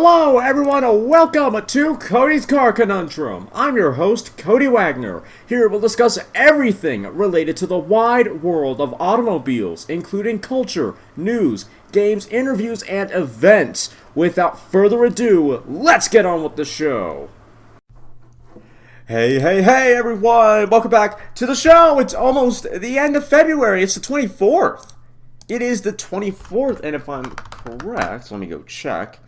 Hello everyone and welcome to Cody's Car Conundrum. I'm your host, Cody Wagner. Here we'll discuss everything related to the wide world of automobiles, including culture, news, games, interviews, and events. Without further ado, let's get on with the show. Hey everyone, welcome back to the show. It's almost the end of February, it's the 24th. It is the 24th, and if I'm correct, let me go check.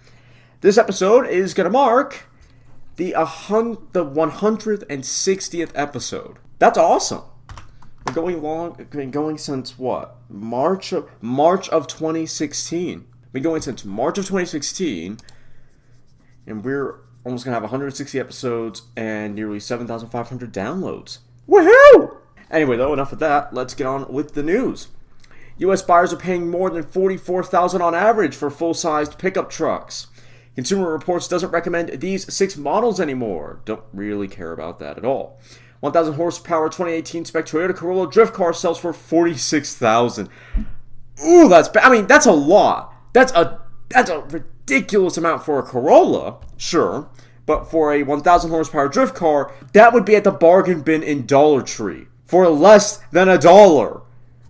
This episode is going to mark the 160th episode. That's awesome. We're going long, been going since what? March of 2016. Been going since March of 2016, and we're almost going to have 160 episodes and nearly 7,500 downloads. Woohoo! Anyway, though, enough of that. Let's get on with the news. U.S. buyers are paying more than $44,000 on average for full-sized pickup trucks. Consumer Reports doesn't recommend these 6 models anymore. Don't really care about that at all. 1,000 horsepower 2018 spec Toyota Corolla drift car sells for $46,000. Ooh, that's a lot. That's a ridiculous amount for a Corolla, sure. But for a 1,000 horsepower drift car, that would be at the bargain bin in Dollar Tree for less than $1.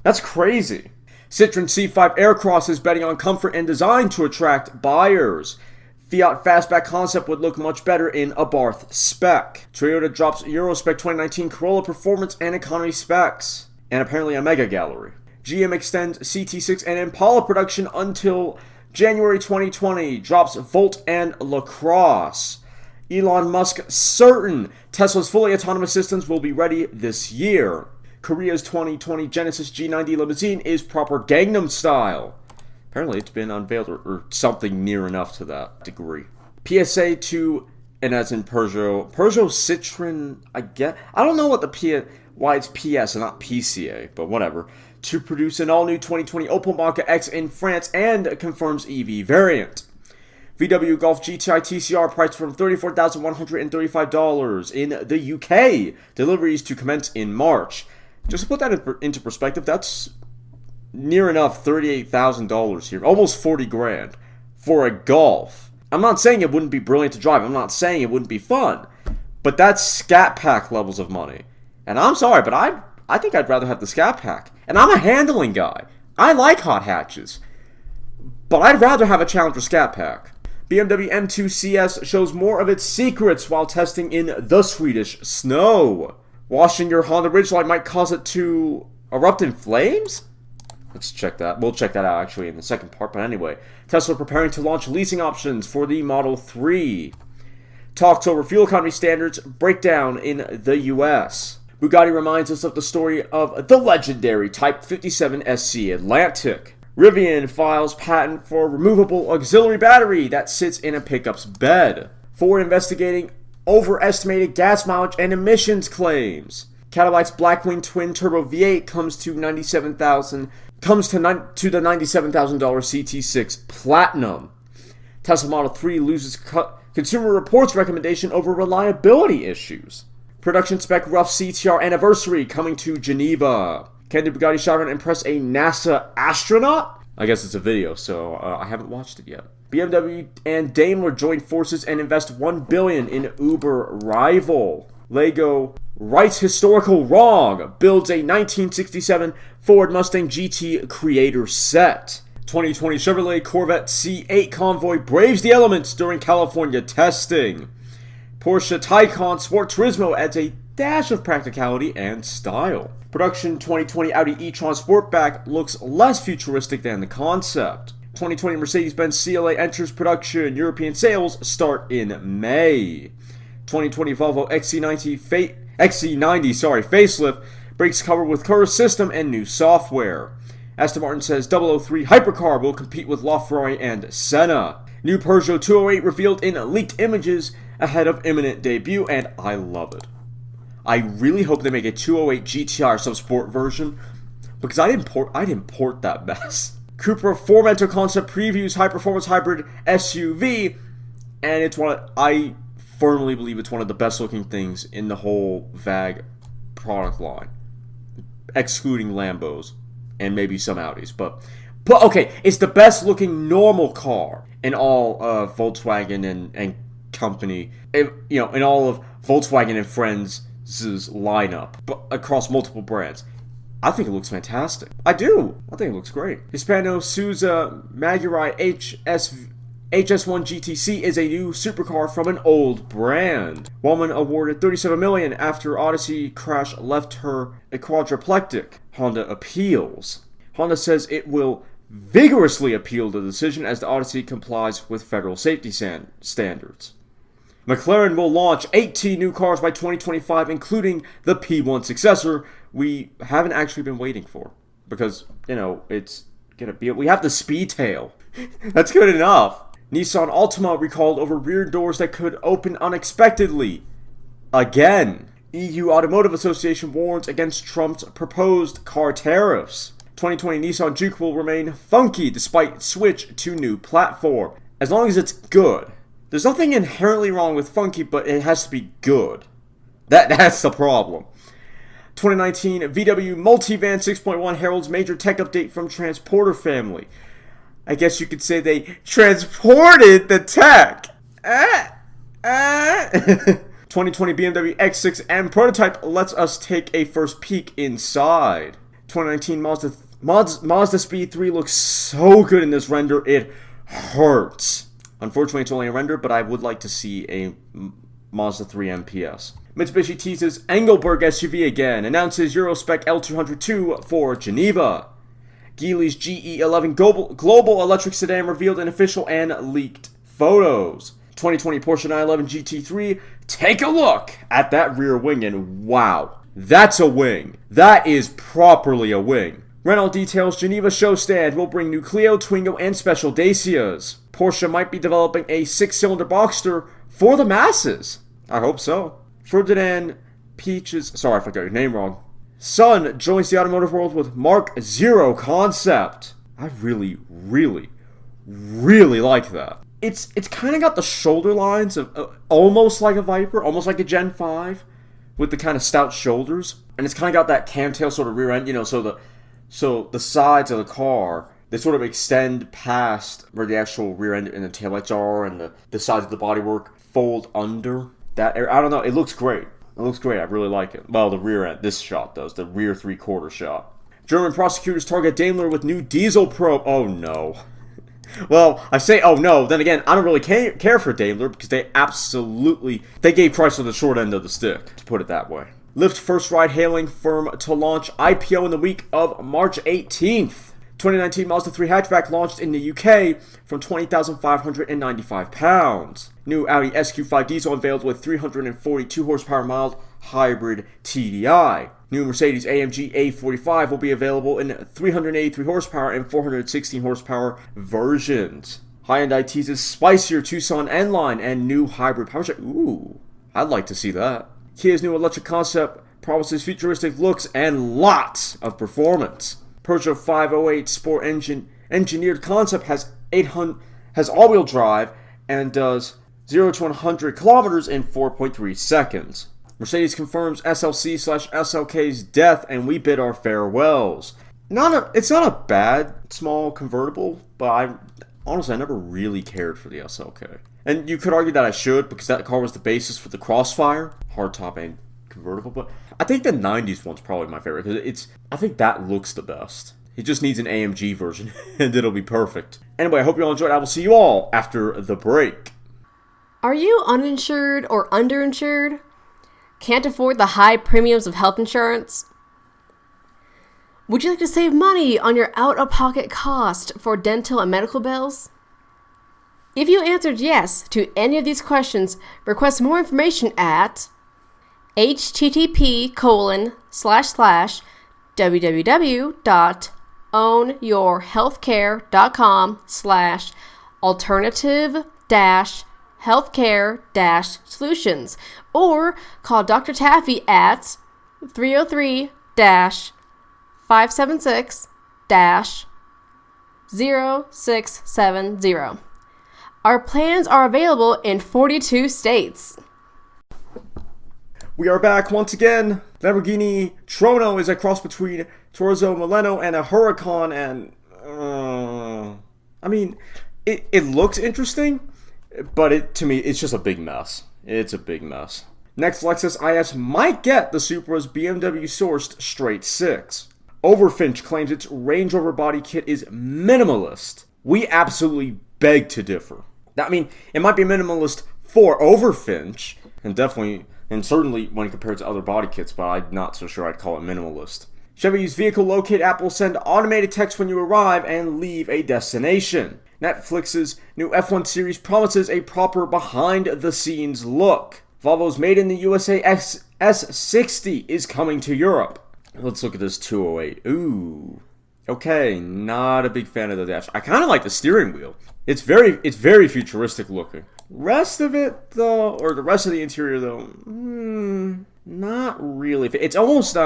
That's crazy. Citroen C5 Aircross is betting on comfort and design to attract buyers. Fiat Fastback concept would look much better in Abarth spec. Toyota drops Euro spec 2019 Corolla performance and economy specs. And apparently a mega gallery. GM extends CT6 and Impala production until January 2020. Drops Volt and LaCrosse. Elon Musk certain Tesla's fully autonomous systems will be ready this year. Korea's 2020 Genesis G90 limousine is proper Gangnam style. Apparently it's been unveiled or something near enough to that degree. PSA to, and as in Peugeot Citroen, I don't know why it's PS and not PCA, but whatever. To produce an all-new 2020 Opel Mokka X in France and confirms EV variant. VW Golf GTI TCR priced from $34,135 in the UK. Deliveries to commence in March. Just to put that into perspective, that's near enough $38,000 here, almost 40 grand for a Golf. I'm not saying it wouldn't be brilliant to drive. I'm not saying it wouldn't be fun, but that's Scat Pack levels of money. And I'm sorry, but I think I'd rather have the Scat Pack. And I'm a handling guy. I like hot hatches, but I'd rather have a Challenger Scat Pack. BMW M2 CS shows more of its secrets while testing in the Swedish snow. Washing your Honda Ridgeline might cause it to erupt in flames? Let's check that. We'll check that out actually in the second part, but anyway. Tesla preparing to launch leasing options for the Model 3. Talks over fuel economy standards breakdown in the US. Bugatti reminds us of the story of the legendary Type 57 SC Atlantic. Rivian files patent for removable auxiliary battery that sits in a pickup's bed. Ford investigating overestimated gas mileage and emissions claims. Cadillac's Blackwing twin turbo V8 comes to the $97,000 CT6 Platinum. Tesla Model 3 loses Consumer Reports recommendation over reliability issues. Production spec rough CTR anniversary coming to Geneva. Can the Bugatti Chiron impress a NASA astronaut? I guess it's a video, so I haven't watched it yet. BMW and Daimler join forces and invest $1 billion in Uber rival. Lego rights historical wrong, builds a 1967 Ford Mustang GT creator set. 2020 Chevrolet Corvette C8 Convoy braves the elements during California testing. Porsche Taycan Sport Turismo adds a dash of practicality and style. Production 2020 Audi e-tron Sportback looks less futuristic than the concept. 2020 Mercedes-Benz CLA enters production. European sales start in May. 2020 Volvo XC90 facelift breaks cover with Curve system and new software. Aston Martin says 003 hypercar will compete with LaFerrari and Senna. New Peugeot 208 revealed in leaked images ahead of imminent debut, and I love it. I really hope they make a 208 GTR some sport version, because I'd import that mess. Cupra Formentor concept previews high-performance hybrid SUV, and I firmly believe it's one of the best-looking things in the whole VAG product line, excluding Lambos and maybe some Audis. But But okay, it's the best looking normal car in all of Volkswagen and company, in all of Volkswagen and Friends' lineup, but across multiple brands. I think it looks fantastic. I do. I think it looks great. Hispano Suzuki Maguri HS1 GTC is a new supercar from an old brand. Woman awarded $37 million after Odyssey crash left her a quadriplegic. Honda appeals. Honda says it will vigorously appeal the decision as the Odyssey complies with federal safety standards. McLaren will launch 18 new cars by 2025, including the P1 successor we haven't actually been waiting for. Because, it's gonna be... We have the Speedtail. That's good enough. Nissan Altima recalled over rear doors that could open unexpectedly. Again. EU Automotive Association warns against Trump's proposed car tariffs. 2020 Nissan Juke will remain funky despite switch to new platform. As long as it's good. There's nothing inherently wrong with funky, but it has to be good. That's the problem. 2019 VW Multivan 6.1 heralds major tech update from Transporter family. I guess you could say they transported the tech. 2020 BMW X6M prototype lets us take a first peek inside. 2019 Mazda Speed 3 looks so good in this render, it hurts. Unfortunately, it's only a render, but I would like to see a Mazda 3 MPS. Mitsubishi teases Engelberg SUV again, announces Euro-spec L202 for Geneva. Geely's GE11 global electric sedan revealed in official and leaked photos. 2020 Porsche 911 GT3, take a look at that rear wing and wow, that's a wing. That is properly a wing. Renault details Geneva show stand will bring new Clio, Twingo, and special Dacias. Porsche might be developing a 6-cylinder Boxster for the masses. I hope so. Ferdinand Peach's, sorry if I got your name wrong, son joins the automotive world with Mark Zero concept. I really, really, really like that. It's kind of got the shoulder lines of almost like a Viper, almost like a Gen 5, with the kind of stout shoulders, and it's kind of got that camtail sort of rear end, so the sides of the car, they sort of extend past where the actual rear end and the taillights are, and the sides of the bodywork fold under that area. I don't know, it looks great. It looks great, I really like it. Well, the rear end, this shot does, the rear three-quarter shot. German prosecutors target Daimler with new diesel probe. Oh no. Well, I say oh no, then again, I don't really care for Daimler because they gave Chrysler the short end of the stick, to put it that way. Lyft first ride-hailing firm to launch IPO in the week of March 18th. 2019 Mazda 3 hatchback launched in the UK from £20,595. New Audi SQ5 diesel unveiled with 342 horsepower mild hybrid TDI. New Mercedes AMG A45 will be available in 383 horsepower and 416 horsepower versions. Hyundai teases spicier Tucson N-Line and new hybrid powertrain. Ooh, I'd like to see that. Kia's new electric concept promises futuristic looks and lots of performance. Peugeot 508 Sport engineered concept has all-wheel drive and does 0 to 100 kilometers in 4.3 seconds. Mercedes confirms SLC/SLK's death, and we bid our farewells. It's not a bad small convertible, but I never really cared for the SLK. And you could argue that I should, because that car was the basis for the Crossfire, hardtop and convertible, but I think the 90s one's probably my favorite, because I think that looks the best. It just needs an AMG version, and it'll be perfect. Anyway, I hope you all enjoyed. I will see you all after the break. Are you uninsured or underinsured? Can't afford the high premiums of health insurance? Would you like to save money on your out-of-pocket cost for dental and medical bills? If you answered yes to any of these questions, request more information at http://www.ownyourhealthcare.com/alternative-healthcare-solutions or call Dr. Taffy at 303-576-0670. Our plans are available in 42 states. We are back once again. Lamborghini Trono is a cross between Torzo Milano and a Huracan, and I mean, it looks interesting, but to me, it's just a big mess. It's a big mess. Next, Lexus IS might get the Supra's BMW-sourced straight 6. Overfinch claims its Range Rover body kit is minimalist. We absolutely beg to differ. I mean, it might be minimalist for Overfinch, and certainly when compared to other body kits, but I'm not so sure I'd call it minimalist. Chevy's Vehicle Locate app will send automated text when you arrive and leave a destination. Netflix's new F1 series promises a proper behind-the-scenes look. Volvo's Made in the USA S60 is coming to Europe. Let's look at this 208. Ooh. Okay, not a big fan of the dash. I kind of like the steering wheel. It's very futuristic looking. Rest of it, though, or the rest of the interior, though, not really. It's almost,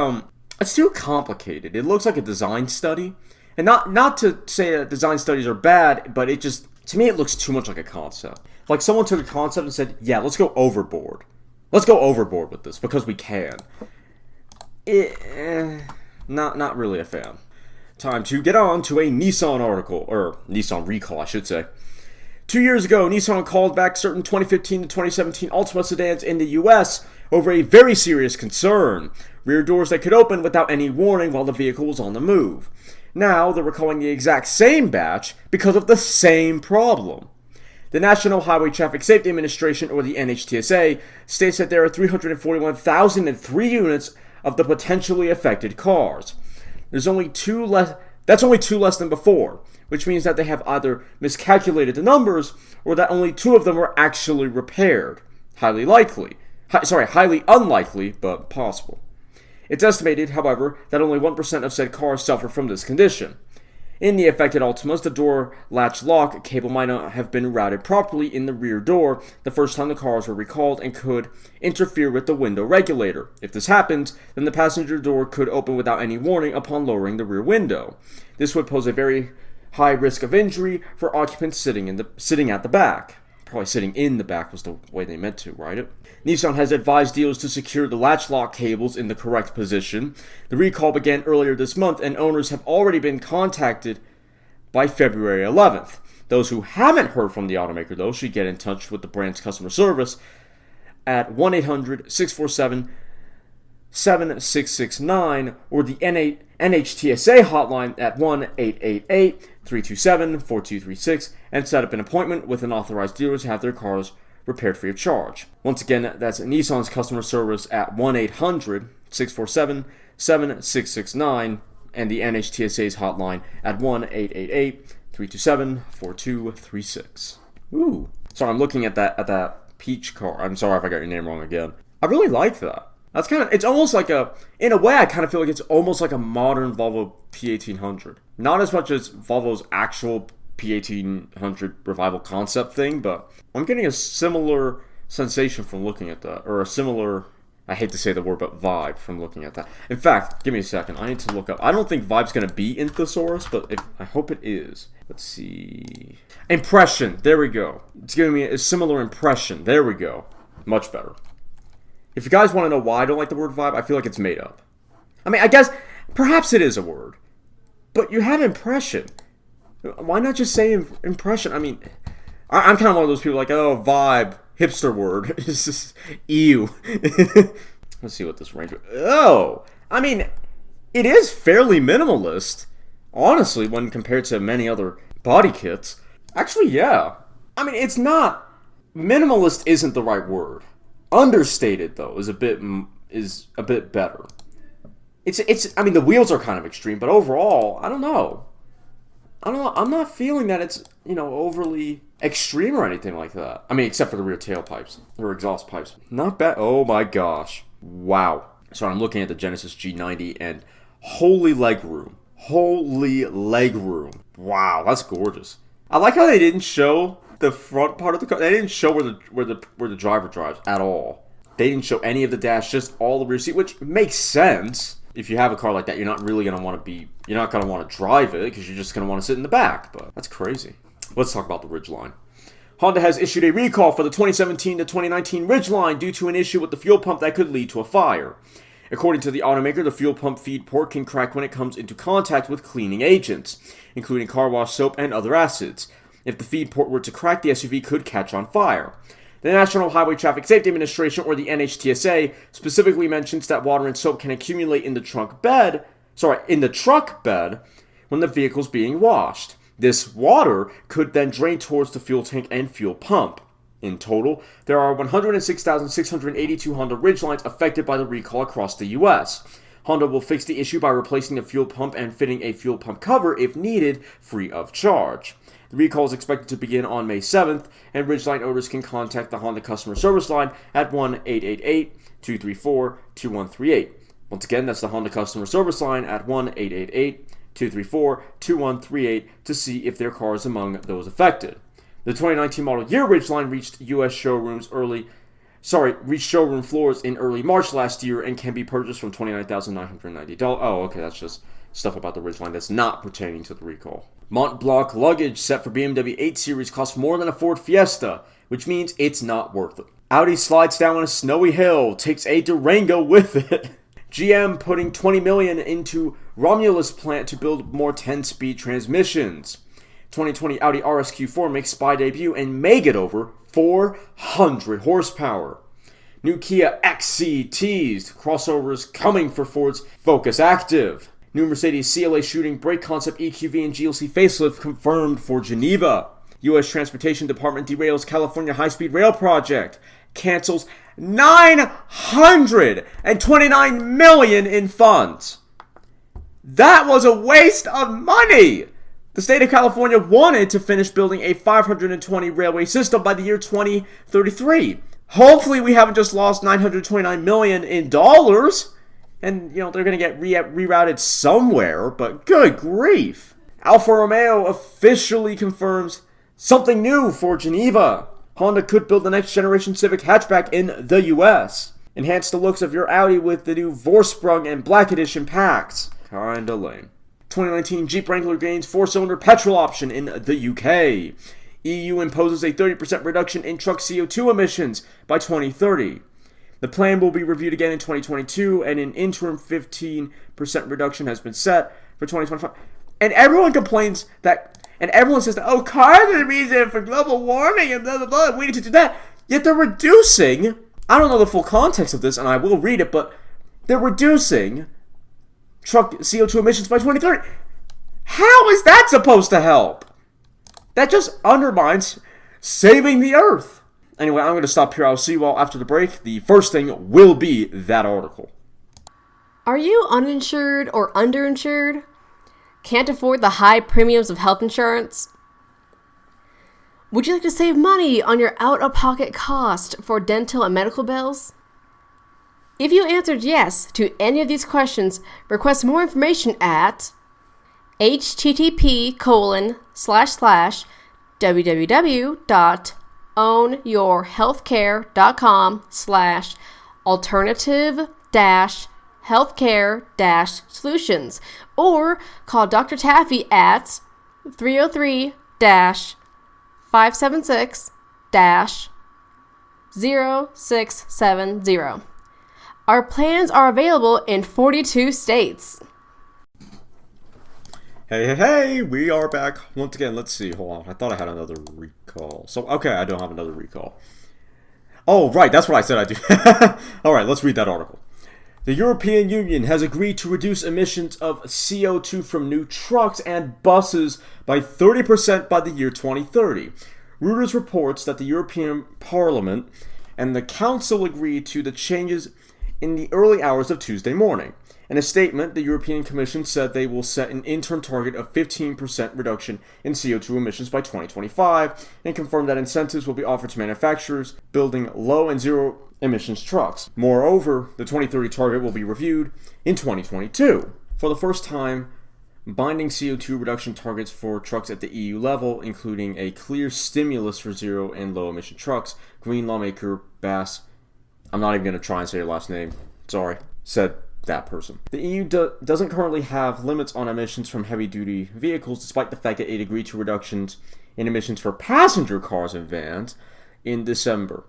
it's too complicated. It looks like a design study. And not to say that design studies are bad, but it just, to me, it looks too much like a concept. Like someone took a concept and said, yeah, let's go overboard. Let's go overboard with this because we can. Not really a fan. Time to get on to a Nissan article, or Nissan recall, I should say. 2 years ago, Nissan called back certain 2015 to 2017 Altima sedans in the US over a very serious concern: rear doors that could open without any warning while the vehicle was on the move. Now, they're recalling the exact same batch because of the same problem. The National Highway Traffic Safety Administration, or the NHTSA, states that there are 341,003 units of the potentially affected cars. That's only two less than before, which means that they have either miscalculated the numbers or that only 2 of them were actually repaired. Highly unlikely, but possible. It's estimated, however, that only 1% of said cars suffer from this condition. In the affected Altimas, the door latch lock cable might not have been routed properly in the rear door the first time the cars were recalled and could interfere with the window regulator. If this happens, then the passenger door could open without any warning upon lowering the rear window. This would pose a very high risk of injury for occupants sitting at the back. Probably sitting in the back was the way they meant to write it. Nissan has advised dealers to secure the latch lock cables in the correct position. The recall began earlier this month, and owners have already been contacted by February 11th. Those who haven't heard from the automaker, though, should get in touch with the brand's customer service at 1-800-647-7669 or the NHTSA hotline at 1-888-327-4236 and set up an appointment with an authorized dealer to have their cars repaired free of charge. Once again, that's Nissan's customer service at 1-800-647-7669 and the NHTSA's hotline at 1-888-327-4236. Ooh. Sorry, I'm looking at that peach car. I'm sorry if I got your name wrong again. I really like that. That's it's almost like in a way, I kind of feel like it's almost like a modern Volvo P1800. Not as much as Volvo's actual P1800 revival concept thing, but I'm getting a similar sensation from looking at that, or a similar, I hate to say the word, but vibe from looking at that. In fact, give me a second, I need to look up, I don't think vibe's going to be in Thesaurus, but I hope it is. Let's see. Impression, there we go. It's giving me a similar impression, there we go. Much better. If you guys want to know why I don't like the word vibe, I feel like it's made up. I mean, I guess, perhaps it is a word, but you have impression. Why not just say impression? I mean, I'm kind of one of those people like, oh, vibe, hipster word. It's just, ew. Let's see what this range... Oh! I mean, it is fairly minimalist, honestly, when compared to many other body kits. Actually, yeah. I mean, it's not... Minimalist isn't the right word. Understated, though, is a bit better. It's. I mean, the wheels are kind of extreme, but overall, I don't know. I'm not feeling that it's, overly extreme or anything like that. I mean, except for the rear tailpipes or exhaust pipes. Not bad. Oh my gosh. Wow. So I'm looking at the Genesis G90 and holy leg room. Holy leg room. Wow, that's gorgeous. I like how they didn't show the front part of the car. They didn't show where the driver drives at all. They didn't show any of the dash, just all the rear seat, which makes sense. If you have a car like that, you're not really going to want to you're not going to want to drive it because you're just going to want to sit in the back, but that's crazy. Let's talk about the Ridgeline. Honda has issued a recall for the 2017 to 2019 Ridgeline due to an issue with the fuel pump that could lead to a fire. According to the automaker, the fuel pump feed port can crack when it comes into contact with cleaning agents, including car wash soap and other acids. If the feed port were to crack, the SUV could catch on fire. The National Highway Traffic Safety Administration, or the NHTSA, specifically mentions that water and soap can accumulate in the truck bed when the vehicle is being washed. This water could then drain towards the fuel tank and fuel pump. In total, there are 106,682 Honda Ridgelines affected by the recall across the U.S. Honda will fix the issue by replacing the fuel pump and fitting a fuel pump cover if needed, free of charge. The recall is expected to begin on May 7th, and Ridgeline owners can contact the Honda customer service line at 1-888-234-2138. Once again, that's the Honda customer service line at 1-888-234-2138 to see if their car is among those affected. The 2019 model year Ridgeline reached showroom floors in early March last year and can be purchased from $29,990. Oh, okay, that's just stuff about the Ridgeline that's not pertaining to the recall. Mont Blanc luggage set for BMW 8 Series costs more than a Ford Fiesta, which means it's not worth it. Audi slides down a snowy hill, takes a Durango with it. GM putting $20 million into Romulus plant to build more 10-speed transmissions. 2020 Audi RSQ4 makes SPY debut and may get over 400 horsepower. New Kia XC crossovers coming for Ford's Focus Active. New Mercedes CLA shooting brake concept EQV and GLC facelift confirmed for Geneva. U.S. Transportation Department derails California high-speed rail project. Cancels $929 million in funds. That was a waste of money. The state of California wanted to finish building a 520 railway system by the year 2033. Hopefully we haven't just lost $929 million in dollars. And, they're going to get rerouted somewhere, but good grief. Alfa Romeo officially confirms something new for Geneva. Honda could build the next generation Civic hatchback in the US. Enhance the looks of your Audi with the new Vorsprung and Black Edition packs. Kinda lame. 2019 Jeep Wrangler gains 4-cylinder petrol option in the UK. EU imposes a 30% reduction in truck CO2 emissions by 2030. The plan will be reviewed again in 2022, and an interim 15% reduction has been set for 2025. And everyone complains that, and everyone says that, cars are the reason for global warming and blah, blah, blah, we need to do that. Yet they're reducing, I don't know the full context of this, and I will read it, but they're reducing truck CO2 emissions by 2030. How is that supposed to help? That just undermines saving the earth. Anyway, I'm going to stop here. I'll see you all after the break. The first thing will be that article. Are you uninsured or underinsured? Can't afford the high premiums of health insurance? Would you like to save money on your out-of-pocket cost for dental and medical bills? If you answered yes to any of these questions, request more information at http://www.ownyourhealthcare.com/alternative-healthcare-solutions or call Dr. Taffy at 303-576-0670. Our plans are available in 42 states. Hey, we are back. Once again, let's see. Hold on. I thought I had another recall. Okay, I don't have another recall. Oh, right. That's what I said I do. All right, let's read that article. The European Union has agreed to reduce emissions of CO2 from new trucks and buses by 30% by the year 2030. Reuters reports that the European Parliament and the Council agreed to the changes in the early hours of Tuesday morning. In a statement, the European Commission said they will set an interim target of 15% reduction in CO2 emissions by 2025 and confirmed that incentives will be offered to manufacturers building low and zero emissions trucks. Moreover, the 2030 target will be reviewed in 2022. For the first time, binding CO2 reduction targets for trucks at the EU level, including a clear stimulus for zero and low emission trucks, Green lawmaker Bas, I'm not even going to try and say your last name, sorry, said that person. The EU doesn't currently have limits on emissions from heavy-duty vehicles, despite the fact that it agreed to reductions in emissions for passenger cars and vans in December.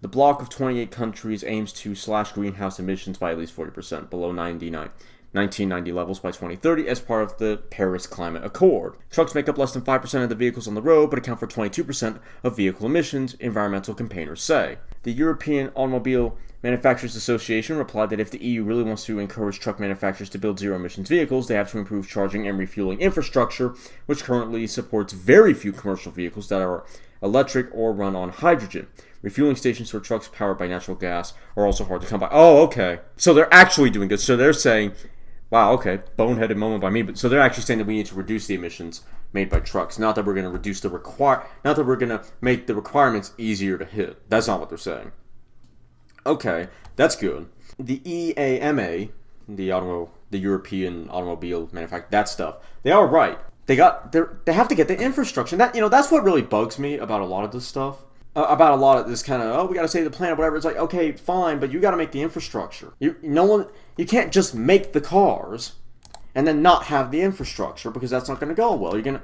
The bloc of 28 countries aims to slash greenhouse emissions by at least 40% below 1990 levels by 2030 as part of the Paris Climate Accord. Trucks make up less than 5% of the vehicles on the road, but account for 22% of vehicle emissions, environmental campaigners say. The European Automobile Manufacturers Association replied that if the EU really wants to encourage truck manufacturers to build zero-emissions vehicles, they have to improve charging and refueling infrastructure, which currently supports very few commercial vehicles that are electric or run on hydrogen. Refueling stations for trucks powered by natural gas are also hard to come by. Oh, okay. So they're actually doing good. So they're saying, wow, okay, boneheaded moment by me, but so they're actually saying that we need to reduce the emissions made by trucks. Not that we're going to reduce not that we're going to make the requirements easier to hit. That's not what they're saying. Okay, that's good. The EAMA, the European Automobile Manufacturer, that stuff, they are right. They have to get the infrastructure. And that's what really bugs me about a lot of this stuff. About a lot of this kind of, we got to save the planet, whatever. It's like, okay, fine, but you got to make the infrastructure. You can't just make the cars and then not have the infrastructure, because that's not going to go well. You're gonna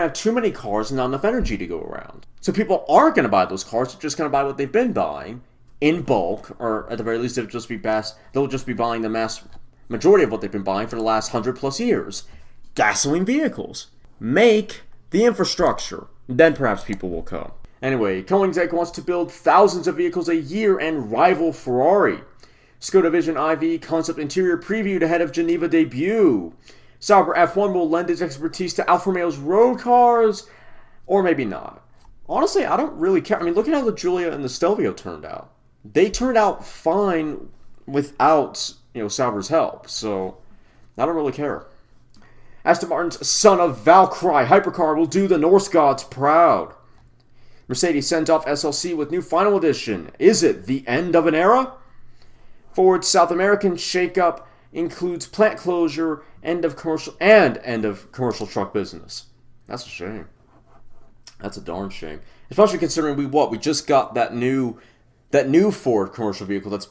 have too many cars and not enough energy to go around. So people aren't going to buy those cars. They're just going to buy what they've been buying in bulk, or at the very least, they'll just be buying the mass majority of what they've been buying for the last 100+ years. Gasoline vehicles. Make the infrastructure. Then perhaps people will come. Anyway, Koenigsegg wants to build thousands of vehicles a year and rival Ferrari. Skoda Vision IV concept interior previewed ahead of Geneva debut. Sauber F1 will lend its expertise to Alfa Romeo's road cars, or maybe not. Honestly, I don't really care. I mean, look at how the Giulia and the Stelvio turned out. They turned out fine without, Sauber's help, so I don't really care. Aston Martin's son of Valkyrie hypercar will do the Norse gods proud. Mercedes sends off SLC with new final edition. Is it the end of an era? Ford's South American shakeup includes plant closure, end of commercial truck business. That's a shame. That's a darn shame. Especially considering we just got that new Ford commercial vehicle that's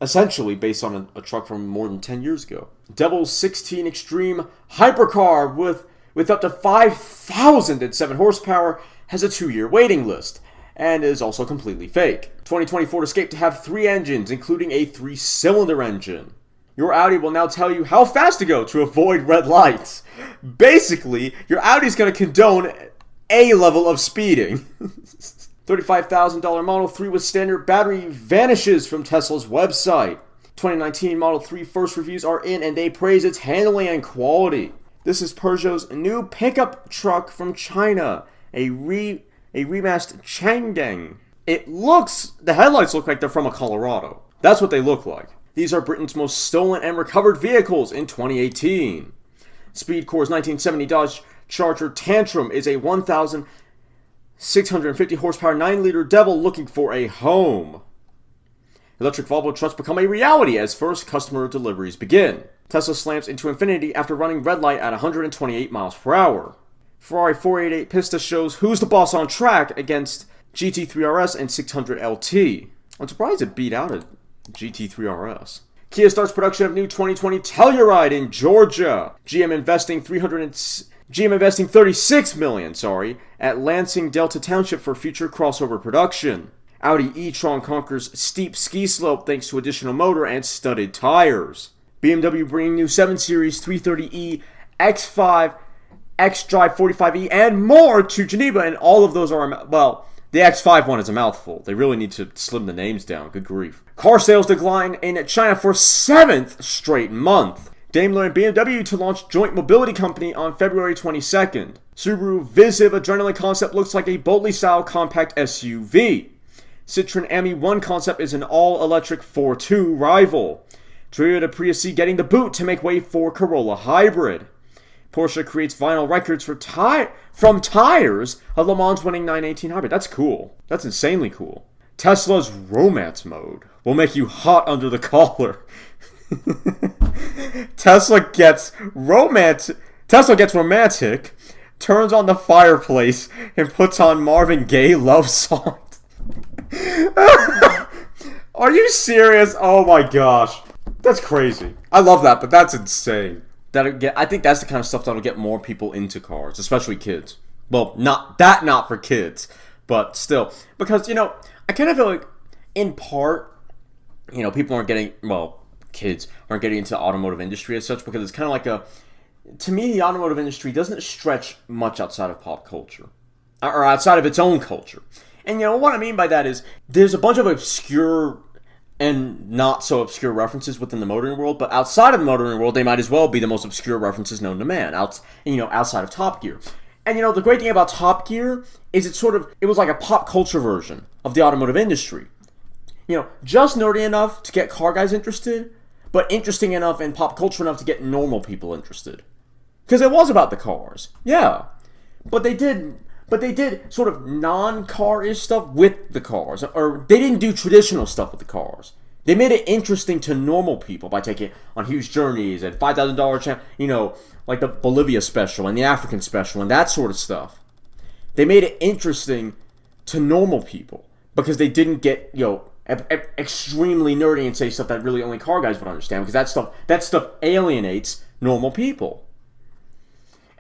essentially based on a truck from more than 10 years ago. Devil 16 Extreme hypercar with up to 5,007 horsepower has a 2-year waiting list and is also completely fake. 2020 Ford Escape to have 3 engines, including a 3-cylinder engine. Your Audi will now tell you how fast to go to avoid red lights. Basically, your Audi's going to condone a level of speeding. $35,000 Model 3 with standard battery vanishes from Tesla's website. 2019 Model 3 first reviews are in and they praise its handling and quality. This is Peugeot's new pickup truck from China, a remastered Chang'an. The headlights look like they're from a Colorado. That's what they look like. These are Britain's most stolen and recovered vehicles in 2018. Speedcore's 1970 Dodge Charger Tantrum is a 1,650 horsepower 9-liter Devil looking for a home. Electric Volvo trucks become a reality as first customer deliveries begin. Tesla slams into infinity after running red light at 128 miles per hour. Ferrari 488 Pista shows who's the boss on track against GT3 RS and 600 LT. I'm surprised it beat out a GT3 RS. Kia starts production of new 2020 Telluride in Georgia. GM investing $36 million, at Lansing Delta Township for future crossover production. Audi e-tron conquers steep ski slope thanks to additional motor and studded tires. BMW bringing new 7 Series 330e, X5, X-Drive 45e, and more to Geneva, and all of those are, the X5 one is a mouthful. They really need to slim the names down. Good grief. Car sales decline in China for 7th straight month. Daimler and BMW to launch joint mobility company on February 22nd. Subaru Visiv Adrenaline concept looks like a Boltley-style compact SUV. Citroen Ami 1 concept is an all-electric 4.2 rival. Toyota Prius C getting the boot to make way for Corolla Hybrid. Porsche creates vinyl records from tires of Le Mans winning 918 Hybrid. That's cool. That's insanely cool. Tesla's romance mode will make you hot under the collar. Tesla gets romantic, turns on the fireplace, and puts on Marvin Gaye love songs. Are you serious? Oh my gosh. That's crazy. I love that, but that's insane. I think that's the kind of stuff that'll get more people into cars, especially kids. Well, not for kids, but still. Because, I kind of feel like, in part, people aren't getting, well, kids aren't getting into the automotive industry as such because it's kind of like to me, the automotive industry doesn't stretch much outside of pop culture. Or outside of its own culture. And what I mean by that is, there's a bunch of obscure and not so obscure references within the motoring world, but outside of the motoring world, they might as well be the most obscure references known to man, outside of Top Gear. And the great thing about Top Gear is it was like a pop culture version of the automotive industry. Just nerdy enough to get car guys interested, but interesting enough and pop culture enough to get normal people interested. Because it was about the cars, yeah. But they did sort of non-car-ish stuff with the cars. Or they didn't do traditional stuff with the cars. They made it interesting to normal people by taking on huge journeys and $5,000 like the Bolivia special and the African special and that sort of stuff. They made it interesting to normal people because they didn't get, extremely nerdy and say stuff that really only car guys would understand, because that stuff alienates normal people.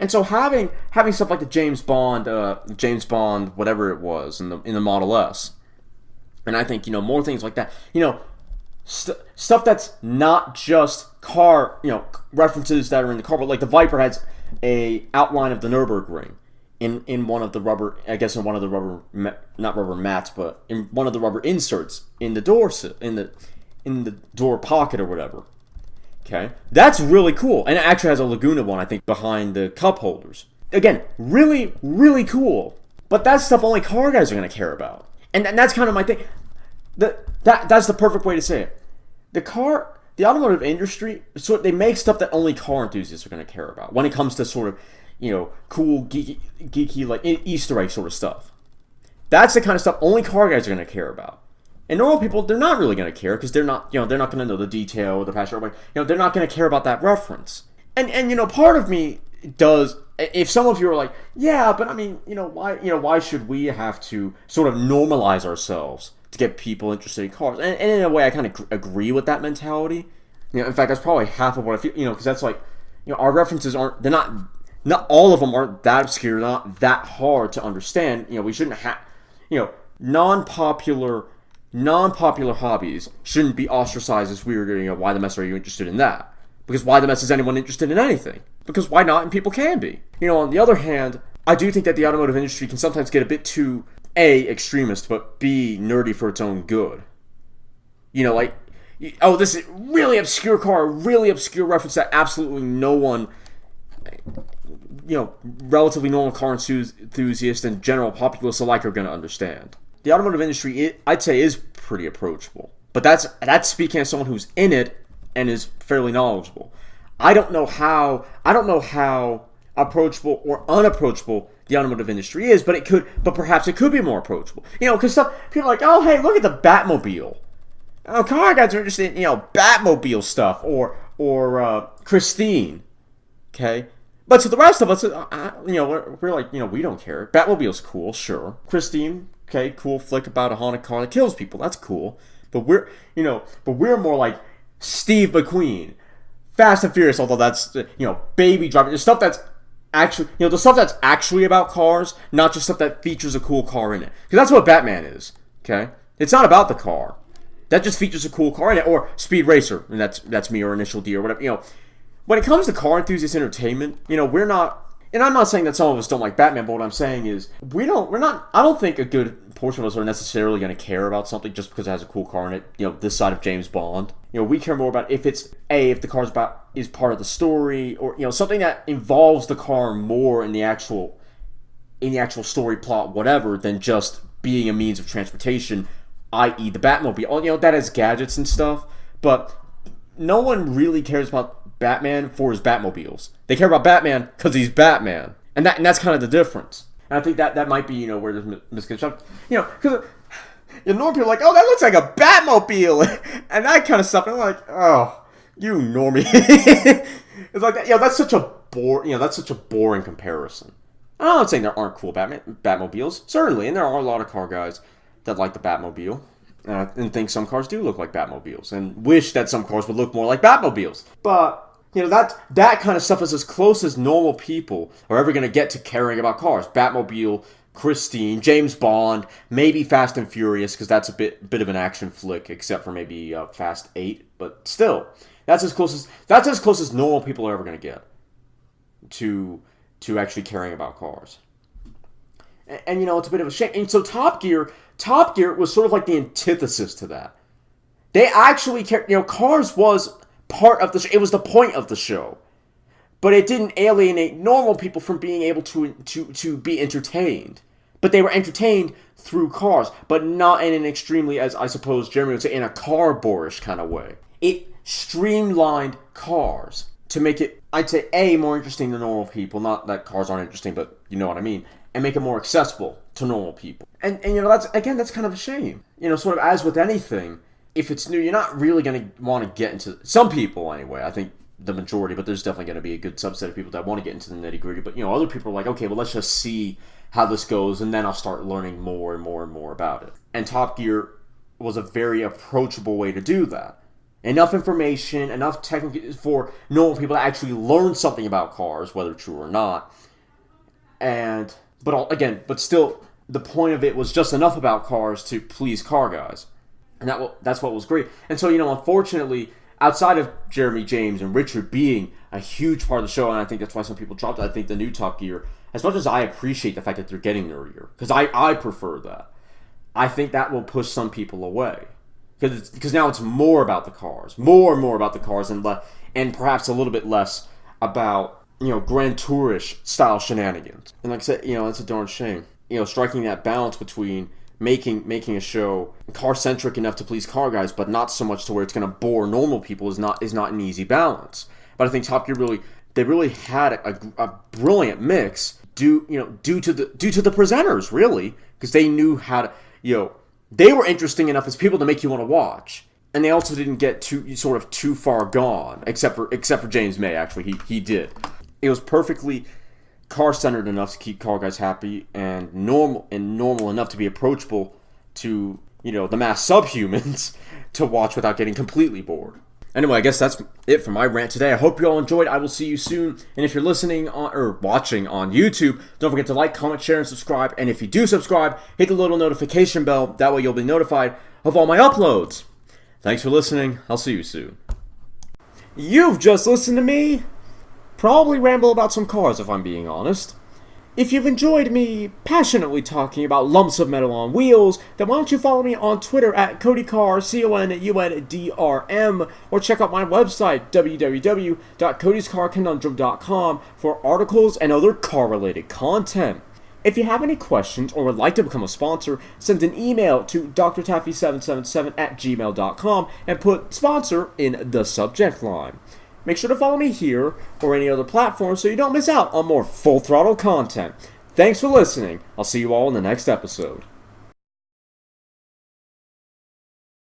And so having stuff like the James Bond, whatever it was in the Model S, and I think more things like that, stuff that's not just car, references that are in the car, but like the Viper has a outline of the Nürburgring in one of the rubber, not rubber mats, but in one of the rubber inserts in the door in the door pocket or whatever. Okay, that's really cool, and it actually has a Laguna one, I think, behind the cup holders. Again, really, really cool. But that's stuff only car guys are going to care about, and that's kind of my thing. That's the perfect way to say it. The automotive industry, they make stuff that only car enthusiasts are going to care about when it comes to sort of, cool, geeky like Easter egg sort of stuff. That's the kind of stuff only car guys are going to care about. And normal people, they're not really going to care because they're not going to know the detail or the passion. They're not going to care about that reference. And part of me does. If some of you are like, yeah, but I mean, why should we have to sort of normalize ourselves to get people interested in cars? And in a way, I kind of agree with that mentality. In fact, that's probably half of what I feel. Because that's like, our references aren't. They're not all of them aren't that obscure, not that hard to understand. We shouldn't have. Non-popular hobbies shouldn't be ostracized as weird. Why the mess are you interested in that? Because why the mess is anyone interested in anything? Because why not? And people can be. On the other hand, I do think that the automotive industry can sometimes get a bit too A, extremist, but B, nerdy for its own good. This is really obscure car, really obscure reference that absolutely no one, relatively normal car enthusiasts and general populace alike are going to understand. The automotive industry, I'd say, is pretty approachable. But that's speaking as someone who's in it and is fairly knowledgeable. I don't know how approachable or unapproachable the automotive industry is, but perhaps it could be more approachable. Because people are like, oh, hey, look at the Batmobile. Car guys are interested in, Batmobile stuff or Christine. Okay? But to the rest of us, we're like, we don't care. Batmobile's cool, sure. Christine, okay, cool flick about a haunted car that kills people. That's cool. But we're more like Steve McQueen, Fast and Furious. Although that's Baby Driver, the stuff that's actually the stuff that's actually about cars, not just stuff that features a cool car in it. Because that's what Batman is. Okay, it's not about the car. That just features a cool car in it, or Speed Racer, and that's me, or Initial D, or whatever. When it comes to car enthusiast entertainment, we're not. And I'm not saying that some of us don't like Batman, but what I'm saying is I don't think a good portion of us are necessarily going to care about something just because it has a cool car in it, this side of James Bond. We care more about if the car's is part of the story, or, something that involves the car more in the actual story plot, whatever, than just being a means of transportation, i.e. the Batmobile. That has gadgets and stuff, but no one really cares about Batman for his Batmobiles. They care about Batman because he's Batman, and that's kind of the difference. And I think that might be where there's misconception. Because normal people are like, oh, that looks like a Batmobile, and that kind of stuff. And I'm like, oh, you normie. It's like that. That's such a boring comparison. I'm not saying there aren't cool Batmobiles, certainly, and there are a lot of car guys that like the Batmobile. And think some cars do look like Batmobiles, and wish that some cars would look more like Batmobiles. But that kind of stuff is as close as normal people are ever going to get to caring about cars. Batmobile, Christine, James Bond, maybe Fast and Furious, because that's a bit of an action flick, except for maybe Fast 8. But still, that's as close as normal people are ever going to get to actually caring about cars. And it's a bit of a shame. And so Top Gear was sort of like the antithesis to that. They actually cared. Cars was part of the show. It was the point of the show. But it didn't alienate normal people from being able to be entertained. But they were entertained through cars, but not in an extremely, as I suppose Jeremy would say, in a car-borish kind of way. It streamlined cars to make it, I'd say, A, more interesting to normal people. Not that cars aren't interesting, but you know what I mean. And make it more accessible to normal people. And that's kind of a shame. Sort of as with anything, if it's new, you're not really going to want to get into, some people anyway, I think the majority, but there's definitely going to be a good subset of people that want to get into the nitty-gritty. But, other people are like, okay, well, let's just see how this goes, and then I'll start learning more and more and more about it. And Top Gear was a very approachable way to do that. Enough information, enough technical for normal people to actually learn something about cars, whether true or not. But still, the point of it was just enough about cars to please car guys. And that's what was great. And so, unfortunately, outside of Jeremy, James, and Richard being a huge part of the show, and I think that's why some people dropped it, I think the new Top Gear, as much as I appreciate the fact that they're getting nerdier, because I prefer that, I think that will push some people away. Because now it's more about the cars, more and more about the cars, and perhaps a little bit less about, Grand Tourish style shenanigans. And like I said, it's a darn shame. Striking that balance between making a show car-centric enough to please car guys, but not so much to where it's going to bore normal people is not an easy balance. But I think Top Gear really had a brilliant mix due to the presenters, really, because they knew how to, they were interesting enough as people to make you want to watch. And they also didn't get too far gone, except for James May. Actually, he did. It was perfectly car-centered enough to keep car guys happy, and normal enough to be approachable to the mass subhumans to watch without getting completely bored. Anyway, I guess that's it for my rant today. I hope you all enjoyed. I will see you soon. And if you're listening or watching on YouTube, don't forget to like, comment, share, and subscribe. And if you do subscribe, hit the little notification bell. That way you'll be notified of all my uploads. Thanks for listening. I'll see you soon. You've just listened to me probably ramble about some cars, if I'm being honest. If you've enjoyed me passionately talking about lumps of metal on wheels, then why don't you follow me on Twitter at CodyCar, CONUNDRM, or check out my website, www.codyscarconundrum.com, for articles and other car-related content. If you have any questions or would like to become a sponsor, send an email to drtaffy777@gmail.com and put sponsor in the subject line. Make sure to follow me here or any other platform so you don't miss out on more full throttle content. Thanks for listening. I'll see you all in the next episode.